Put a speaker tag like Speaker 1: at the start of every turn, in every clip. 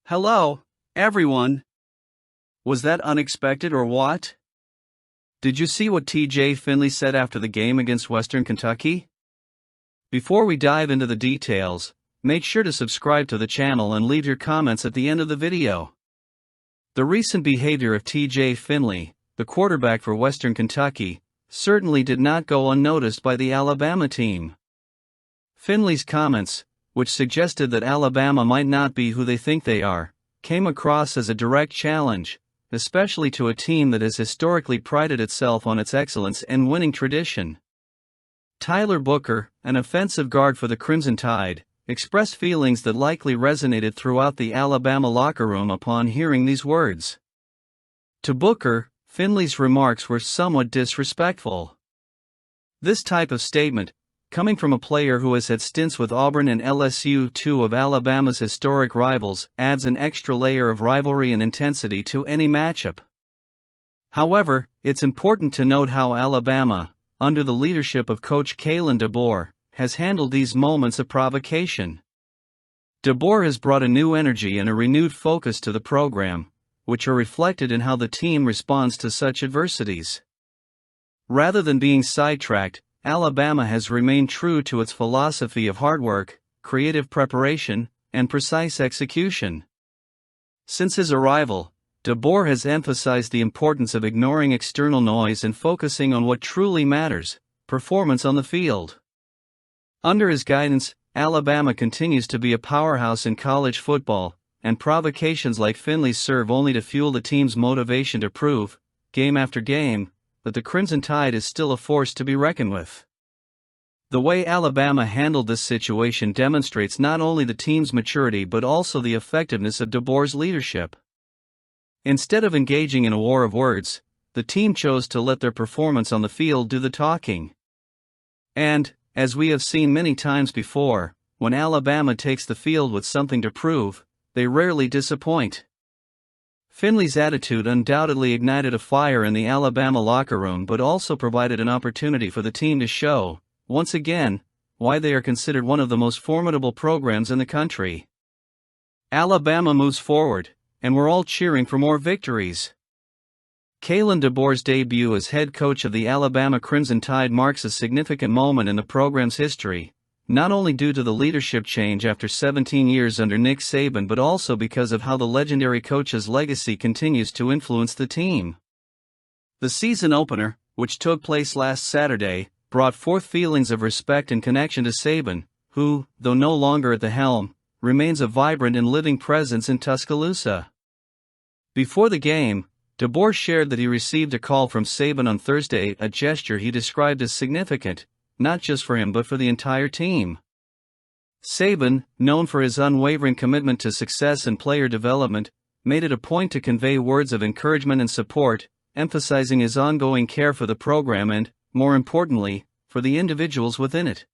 Speaker 1: Hello, everyone. Was that unexpected or what? Did you see what TJ Finley said after the game against Western Kentucky? Before we dive into the details, make sure to subscribe to the channel and leave your comments at the end of the video. The recent behavior of TJ Finley, the quarterback for Western Kentucky, certainly did not go unnoticed by the Alabama team. Finley's comments, which suggested that Alabama might not be who they think they are, came across as a direct challenge, especially to a team that has historically prided itself on its excellence and winning tradition. Tyler Booker, an offensive guard for the Crimson Tide, expressed feelings that likely resonated throughout the Alabama locker room upon hearing these words. To Booker, Finley's remarks were somewhat disrespectful. This type of statement, coming from a player who has had stints with Auburn and LSU, two of Alabama's historic rivals, adds an extra layer of rivalry and intensity to any matchup. However, it's important to note how Alabama, under the leadership of Coach Kalen DeBoer, has handled these moments of provocation. DeBoer has brought a new energy and a renewed focus to the program, which are reflected in how the team responds to such adversities. Rather than being sidetracked, Alabama has remained true to its philosophy of hard work, creative preparation, and precise execution. Since his arrival, DeBoer has emphasized the importance of ignoring external noise and focusing on what truly matters: performance on the field. Under his guidance, Alabama continues to be a powerhouse in college football, and provocations like Finley's serve only to fuel the team's motivation to prove, game after game, that the Crimson Tide is still a force to be reckoned with. The way Alabama handled this situation demonstrates not only the team's maturity but also the effectiveness of DeBoer's leadership. Instead of engaging in a war of words, the team chose to let their performance on the field do the talking. And, as we have seen many times before, when Alabama takes the field with something to prove, they rarely disappoint. Finley's attitude undoubtedly ignited a fire in the Alabama locker room but also provided an opportunity for the team to show, once again, why they are considered one of the most formidable programs in the country. Alabama moves forward, and we're all cheering for more victories. Kalen DeBoer's debut as head coach of the Alabama Crimson Tide marks a significant moment in the program's history, not only due to the leadership change after 17 years under Nick Saban but also because of how the legendary coach's legacy continues to influence the team. The season opener, which took place last Saturday, brought forth feelings of respect and connection to Saban, who, though no longer at the helm, remains a vibrant and living presence in Tuscaloosa. Before the game, DeBoer shared that he received a call from Saban on Thursday, a gesture he described as significant, not just for him but for the entire team. Saban, known for his unwavering commitment to success and player development, made it a point to convey words of encouragement and support, emphasizing his ongoing care for the program and, more importantly, for the individuals within it.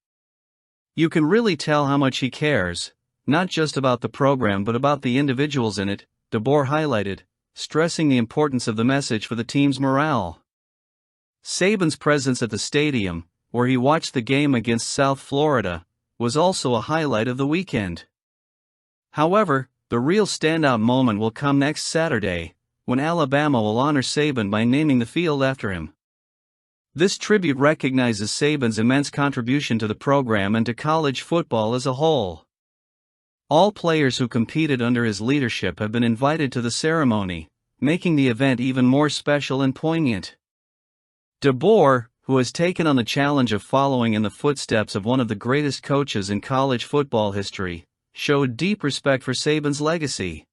Speaker 1: You can really tell how much he cares, not just about the program but about the individuals in it, DeBoer highlighted, stressing the importance of the message for the team's morale. Saban's presence at the stadium, where he watched the game against South Florida, was also a highlight of the weekend. However, the real standout moment will come next Saturday, when Alabama will honor Saban by naming the field after him. This tribute recognizes Saban's immense contribution to the program and to college football as a whole. All players who competed under his leadership have been invited to the ceremony, making the event even more special and poignant. DeBoer, who has taken on the challenge of following in the footsteps of one of the greatest coaches in college football history, showed deep respect for Saban's legacy.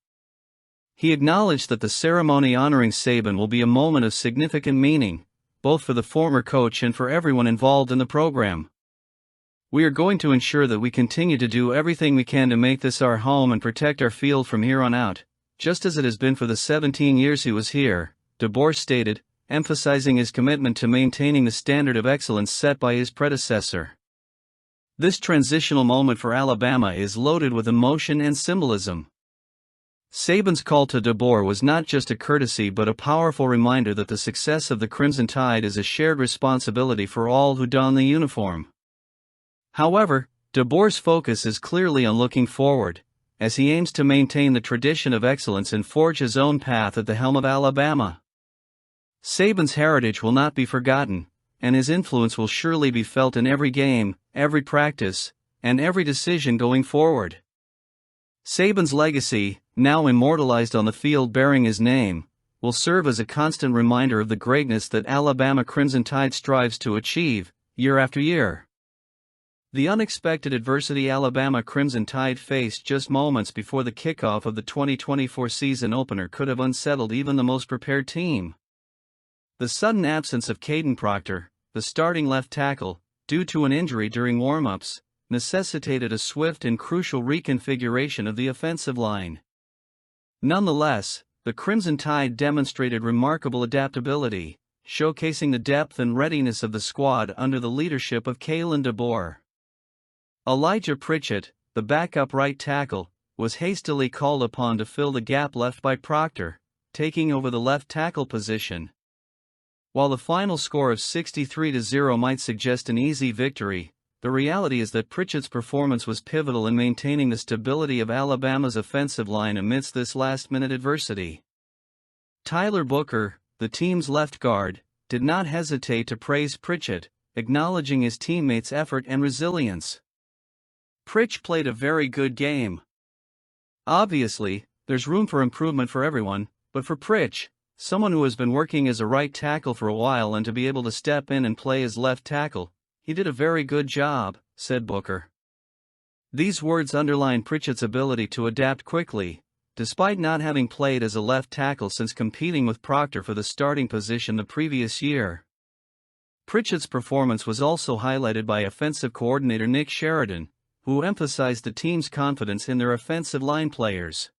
Speaker 1: He acknowledged that the ceremony honoring Saban will be a moment of significant meaning, both for the former coach and for everyone involved in the program. We are going to ensure that we continue to do everything we can to make this our home and protect our field from here on out, just as it has been for the 17 years he was here, DeBoer stated, emphasizing his commitment to maintaining the standard of excellence set by his predecessor. This transitional moment for Alabama is loaded with emotion and symbolism. Saban's call to DeBoer was not just a courtesy but a powerful reminder that the success of the Crimson Tide is a shared responsibility for all who don the uniform. However, DeBoer's focus is clearly on looking forward, as he aims to maintain the tradition of excellence and forge his own path at the helm of Alabama. Saban's heritage will not be forgotten, and his influence will surely be felt in every game, every practice, and every decision going forward. Saban's legacy, now immortalized on the field bearing his name, will serve as a constant reminder of the greatness that Alabama Crimson Tide strives to achieve, year after year. The unexpected adversity Alabama Crimson Tide faced just moments before the kickoff of the 2024 season opener could have unsettled even the most prepared team. The sudden absence of Caden Proctor, the starting left tackle, due to an injury during warm-ups, necessitated a swift and crucial reconfiguration of the offensive line. Nonetheless, the Crimson Tide demonstrated remarkable adaptability, showcasing the depth and readiness of the squad under the leadership of Kalen DeBoer. Elijah Pritchett, the backup right tackle, was hastily called upon to fill the gap left by Proctor, taking over the left tackle position. While the final score of 63-0 might suggest an easy victory, the reality is that Pritchett's performance was pivotal in maintaining the stability of Alabama's offensive line amidst this last-minute adversity. Tyler Booker, the team's left guard, did not hesitate to praise Pritchett, acknowledging his teammates' effort and resilience. Pritch played a very good game. Obviously, there's room for improvement for everyone, but for Pritch, someone who has been working as a right tackle for a while and to be able to step in and play as left tackle, he did a very good job, said Booker. These words underline Pritchett's ability to adapt quickly, despite not having played as a left tackle since competing with Proctor for the starting position the previous year. Pritchett's performance was also highlighted by offensive coordinator Nick Sheridan, who emphasized the team's confidence in their offensive line players.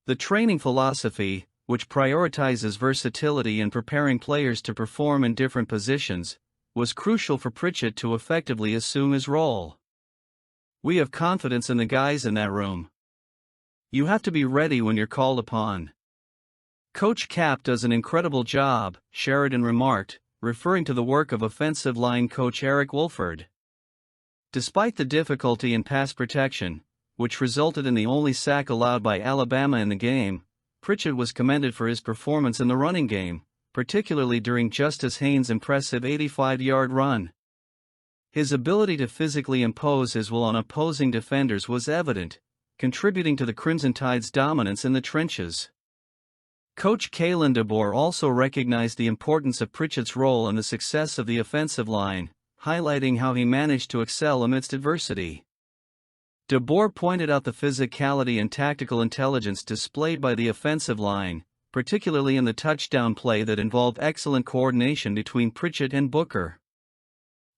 Speaker 1: The training philosophy, which prioritizes versatility and preparing players to perform in different positions, was crucial for Pritchett to effectively assume his role. "We have confidence in the guys in that room. You have to be ready when you're called upon. Coach Cap does an incredible job," Sheridan remarked, referring to the work of offensive line coach Eric Wolford. Despite the difficulty in pass protection, which resulted in the only sack allowed by Alabama in the game, Pritchett was commended for his performance in the running game, particularly during Justice Haynes' impressive 85-yard run. His ability to physically impose his will on opposing defenders was evident, contributing to the Crimson Tide's dominance in the trenches. Coach Kalen DeBoer also recognized the importance of Pritchett's role in the success of the offensive line, highlighting how he managed to excel amidst adversity. DeBoer pointed out the physicality and tactical intelligence displayed by the offensive line, particularly in the touchdown play that involved excellent coordination between Pritchett and Booker.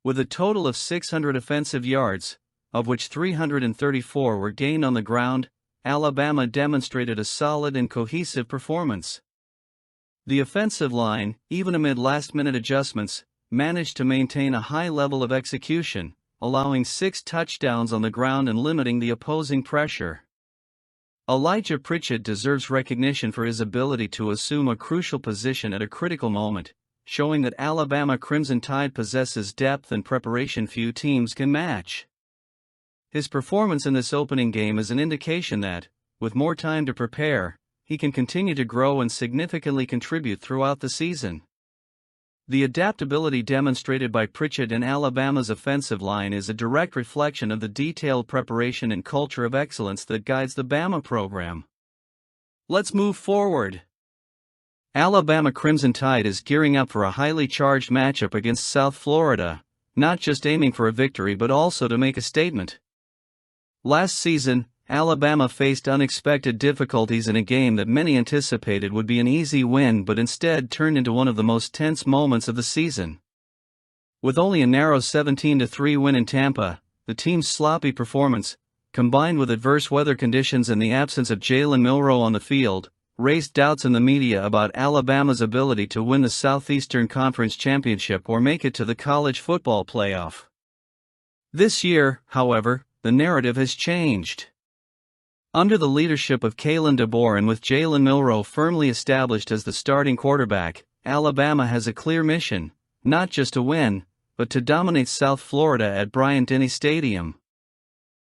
Speaker 1: With a total of 600 offensive yards, of which 334 were gained on the ground, Alabama demonstrated a solid and cohesive performance. The offensive line, even amid last-minute adjustments, managed to maintain a high level of execution, allowing 6 touchdowns on the ground and limiting the opposing pressure. Elijah Pritchett deserves recognition for his ability to assume a crucial position at a critical moment, showing that Alabama Crimson Tide possesses depth and preparation few teams can match. His performance in this opening game is an indication that, with more time to prepare, he can continue to grow and significantly contribute throughout the season. The adaptability demonstrated by Pritchett and Alabama's offensive line is a direct reflection of the detailed preparation and culture of excellence that guides the Bama program. Let's move forward. Alabama Crimson Tide is gearing up for a highly charged matchup against South Florida, not just aiming for a victory but also to make a statement. Last season, Alabama faced unexpected difficulties in a game that many anticipated would be an easy win but instead turned into one of the most tense moments of the season. With only a narrow 17-3 win in Tampa, the team's sloppy performance, combined with adverse weather conditions and the absence of Jalen Milroe on the field, raised doubts in the media about Alabama's ability to win the Southeastern Conference Championship or make it to the college football playoff. This year, however, the narrative has changed. Under the leadership of Kalen DeBoer and with Jalen Milroe firmly established as the starting quarterback, Alabama has a clear mission, not just to win, but to dominate South Florida at Bryant-Denny Stadium.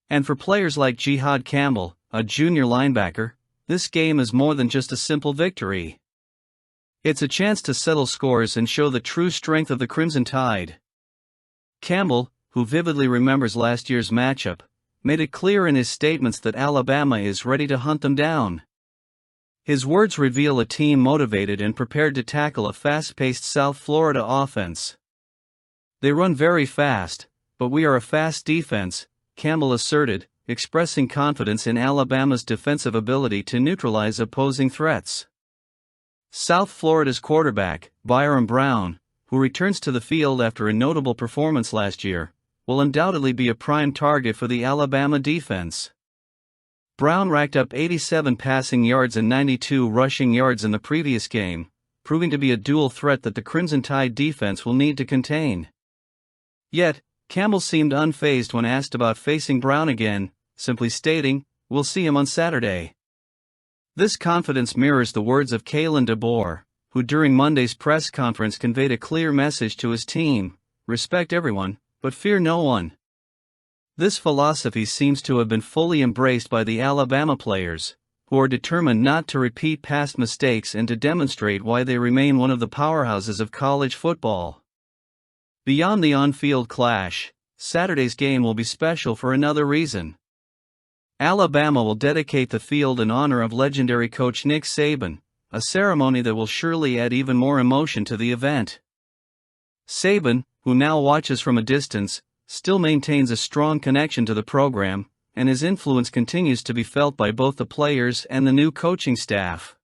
Speaker 1: And for players like Jihad Campbell, a junior linebacker, this game is more than just a simple victory. It's a chance to settle scores and show the true strength of the Crimson Tide. Campbell, who vividly remembers last year's matchup, made it clear in his statements that Alabama is ready to hunt them down. His words reveal a team motivated and prepared to tackle a fast-paced South Florida offense. They run very fast, but we are a fast defense, Campbell asserted, expressing confidence in Alabama's defensive ability to neutralize opposing threats. South Florida's quarterback, Byron Brown, who returns to the field after a notable performance last year, will undoubtedly be a prime target for the Alabama defense. Brown racked up 87 passing yards and 92 rushing yards in the previous game, proving to be a dual threat that the Crimson Tide defense will need to contain. Yet, Campbell seemed unfazed when asked about facing Brown again, simply stating, "We'll see him on Saturday." This confidence mirrors the words of Kalen DeBoer, who during Monday's press conference conveyed a clear message to his team: respect everyone, but fear no one. This philosophy seems to have been fully embraced by the Alabama players, who are determined not to repeat past mistakes and to demonstrate why they remain one of the powerhouses of college football. Beyond the on-field clash, Saturday's game will be special for another reason. Alabama will dedicate the field in honor of legendary coach Nick Saban, a ceremony that will surely add even more emotion to the event. Saban, who now watches from a distance, still maintains a strong connection to the program, and his influence continues to be felt by both the players and the new coaching staff.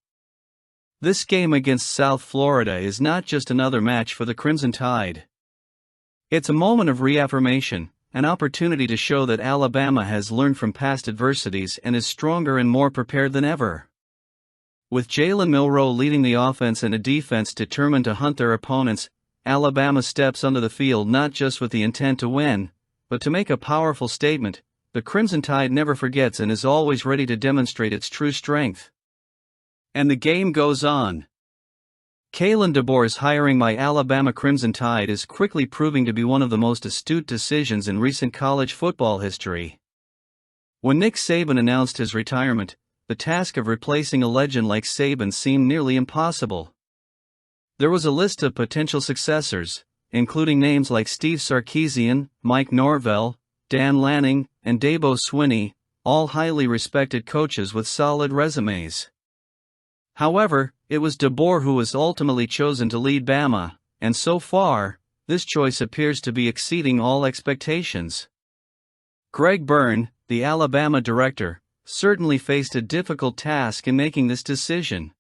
Speaker 1: This game against South Florida is not just another match for the Crimson Tide. It's a moment of reaffirmation, an opportunity to show that Alabama has learned from past adversities and is stronger and more prepared than ever. With Jalen Milroe leading the offense and a defense determined to hunt their opponents, Alabama steps onto the field not just with the intent to win, but to make a powerful statement. The Crimson Tide never forgets and is always ready to demonstrate its true strength. And the game goes on. Kalen DeBoer's hiring by Alabama Crimson Tide is quickly proving to be one of the most astute decisions in recent college football history. When Nick Saban announced his retirement, the task of replacing a legend like Saban seemed nearly impossible. There was a list of potential successors, including names like Steve Sarkisian, Mike Norvell, Dan Lanning, and Dabo Swinney, all highly respected coaches with solid resumes. However, it was DeBoer who was ultimately chosen to lead Bama, and so far, this choice appears to be exceeding all expectations. Greg Byrne, the Alabama director, certainly faced a difficult task in making this decision.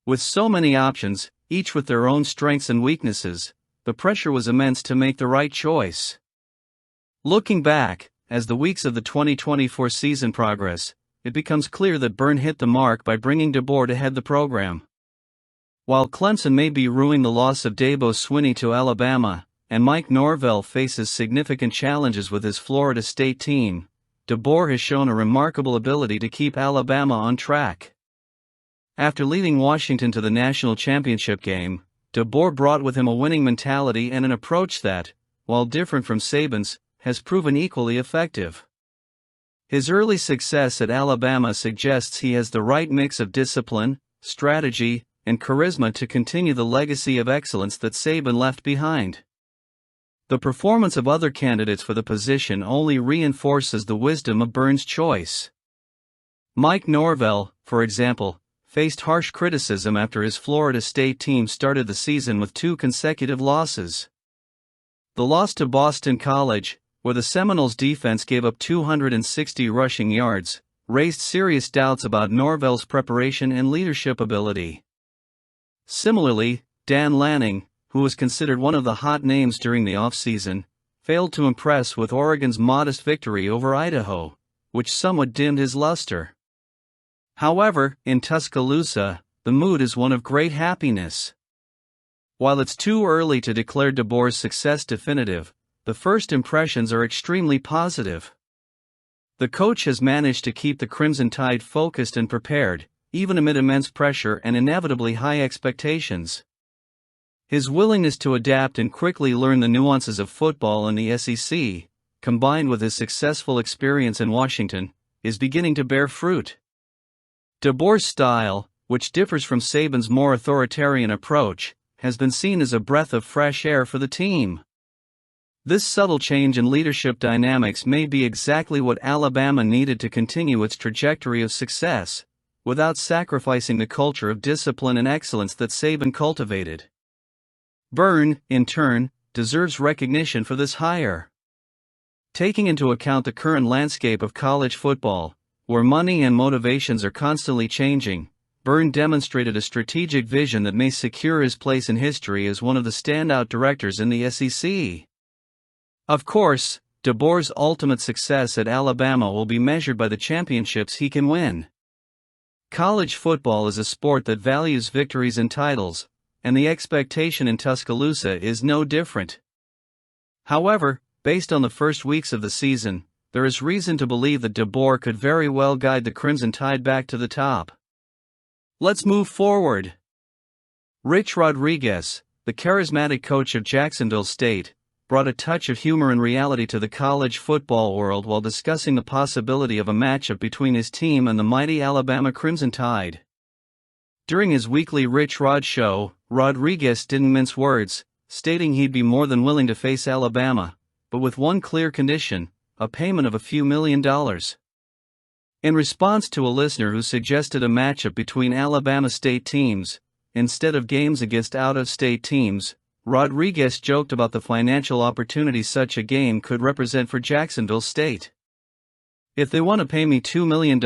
Speaker 1: With so many options, each with their own strengths and weaknesses, the pressure was immense to make the right choice. Looking back, as the weeks of the 2024 season progress, it becomes clear that Byrne hit the mark by bringing DeBoer to head the program. While Clemson may be ruining the loss of Dabo Swinney to Alabama, and Mike Norvell faces significant challenges with his Florida State team, DeBoer has shown a remarkable ability to keep Alabama on track. After leading Washington to the national championship game, DeBoer brought with him a winning mentality and an approach that, while different from Saban's, has proven equally effective. His early success at Alabama suggests he has the right mix of discipline, strategy, and charisma to continue the legacy of excellence that Saban left behind. The performance of other candidates for the position only reinforces the wisdom of Byrne's choice. Mike Norvell, for example, faced harsh criticism after his Florida State team started the season with 2 consecutive losses. The loss to Boston College, where the Seminoles' defense gave up 260 rushing yards, raised serious doubts about Norvell's preparation and leadership ability. Similarly, Dan Lanning, who was considered one of the hot names during the offseason, failed to impress with Oregon's modest victory over Idaho, which somewhat dimmed his luster. However, in Tuscaloosa, the mood is one of great happiness. While it's too early to declare DeBoer's success definitive, the first impressions are extremely positive. The coach has managed to keep the Crimson Tide focused and prepared, even amid immense pressure and inevitably high expectations. His willingness to adapt and quickly learn the nuances of football in the SEC, combined with his successful experience in Washington, is beginning to bear fruit. DeBoer's style, which differs from Saban's more authoritarian approach, has been seen as a breath of fresh air for the team. This subtle change in leadership dynamics may be exactly what Alabama needed to continue its trajectory of success, without sacrificing the culture of discipline and excellence that Saban cultivated. Byrne, in turn, deserves recognition for this hire. Taking into account the current landscape of college football, where money and motivations are constantly changing, Byrne demonstrated a strategic vision that may secure his place in history as one of the standout directors in the SEC. Of course, DeBoer's ultimate success at Alabama will be measured by the championships he can win. College football is a sport that values victories and titles, and the expectation in Tuscaloosa is no different. However, based on the first weeks of the season, there is reason to believe that DeBoer could very well guide the Crimson Tide back to the top. Let's move forward. Rich Rodriguez, the charismatic coach of Jacksonville State, brought a touch of humor and reality to the college football world while discussing the possibility of a matchup between his team and the mighty Alabama Crimson Tide. During his weekly Rich Rod show, Rodriguez didn't mince words, stating he'd be more than willing to face Alabama, but with one clear condition: a payment of a few $1 million. In response to a listener who suggested a matchup between Alabama State teams, instead of games against out-of-state teams, Rodriguez joked about the financial opportunity such a game could represent for Jacksonville State. "If they want to pay me $2 million,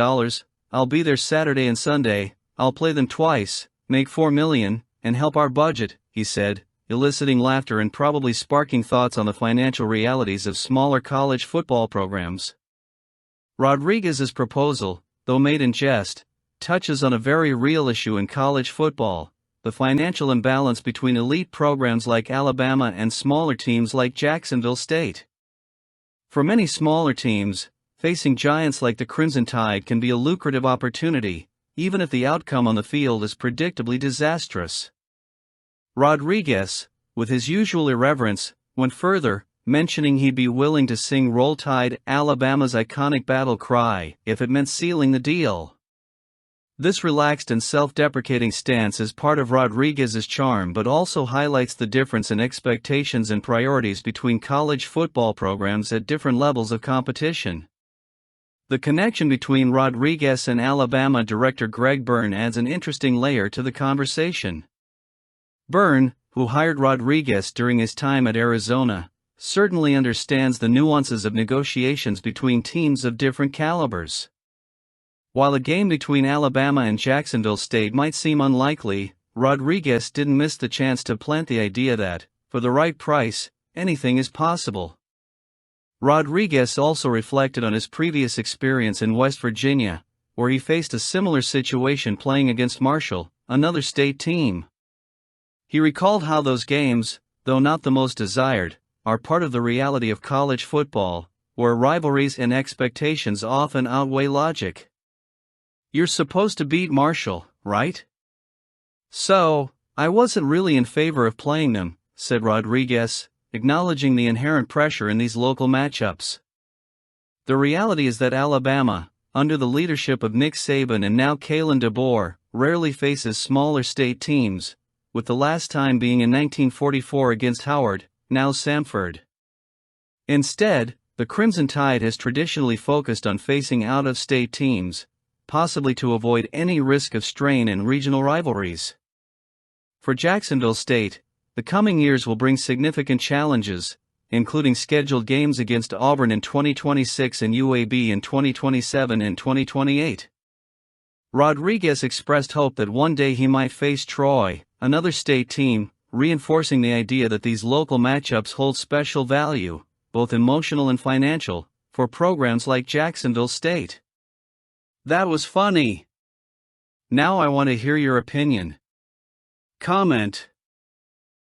Speaker 1: I'll be there Saturday and Sunday, I'll play them twice, make $4 million, and help our budget," he said, eliciting laughter and probably sparking thoughts on the financial realities of smaller college football programs. Rodriguez's proposal, though made in jest, touches on a very real issue in college football: the financial imbalance between elite programs like Alabama and smaller teams like Jacksonville State. For many smaller teams, facing giants like the Crimson Tide can be a lucrative opportunity, even if the outcome on the field is predictably disastrous. Rodriguez, with his usual irreverence, went further, mentioning he'd be willing to sing Roll Tide, Alabama's iconic battle cry, if it meant sealing the deal. This relaxed and self-deprecating stance is part of Rodriguez's charm but also highlights the difference in expectations and priorities between college football programs at different levels of competition. The connection between Rodriguez and Alabama director Greg Byrne adds an interesting layer to the conversation. Byrne, who hired Rodriguez during his time at Arizona, certainly understands the nuances of negotiations between teams of different calibers. While a game between Alabama and Jacksonville State might seem unlikely, Rodriguez didn't miss the chance to plant the idea that, for the right price, anything is possible. Rodriguez also reflected on his previous experience in West Virginia, where he faced a similar situation playing against Marshall, another state team. He recalled how those games, though not the most desired, are part of the reality of college football, where rivalries and expectations often outweigh logic. "You're supposed to beat Marshall, right? So, I wasn't really in favor of playing them," said Rodriguez, acknowledging the inherent pressure in these local matchups. The reality is that Alabama, under the leadership of Nick Saban and now Kalen DeBoer, rarely faces smaller state teams, with the last time being in 1944 against Howard, now Samford. Instead, the Crimson Tide has traditionally focused on facing out-of-state teams, possibly to avoid any risk of strain in regional rivalries. For Jacksonville State, the coming years will bring significant challenges, including scheduled games against Auburn in 2026 and UAB in 2027 and 2028. Rodriguez expressed hope that one day he might face Troy, another state team, reinforcing the idea that these local matchups hold special value, both emotional and financial, for programs like Jacksonville State. That was funny. Now I want to hear your opinion. Comment.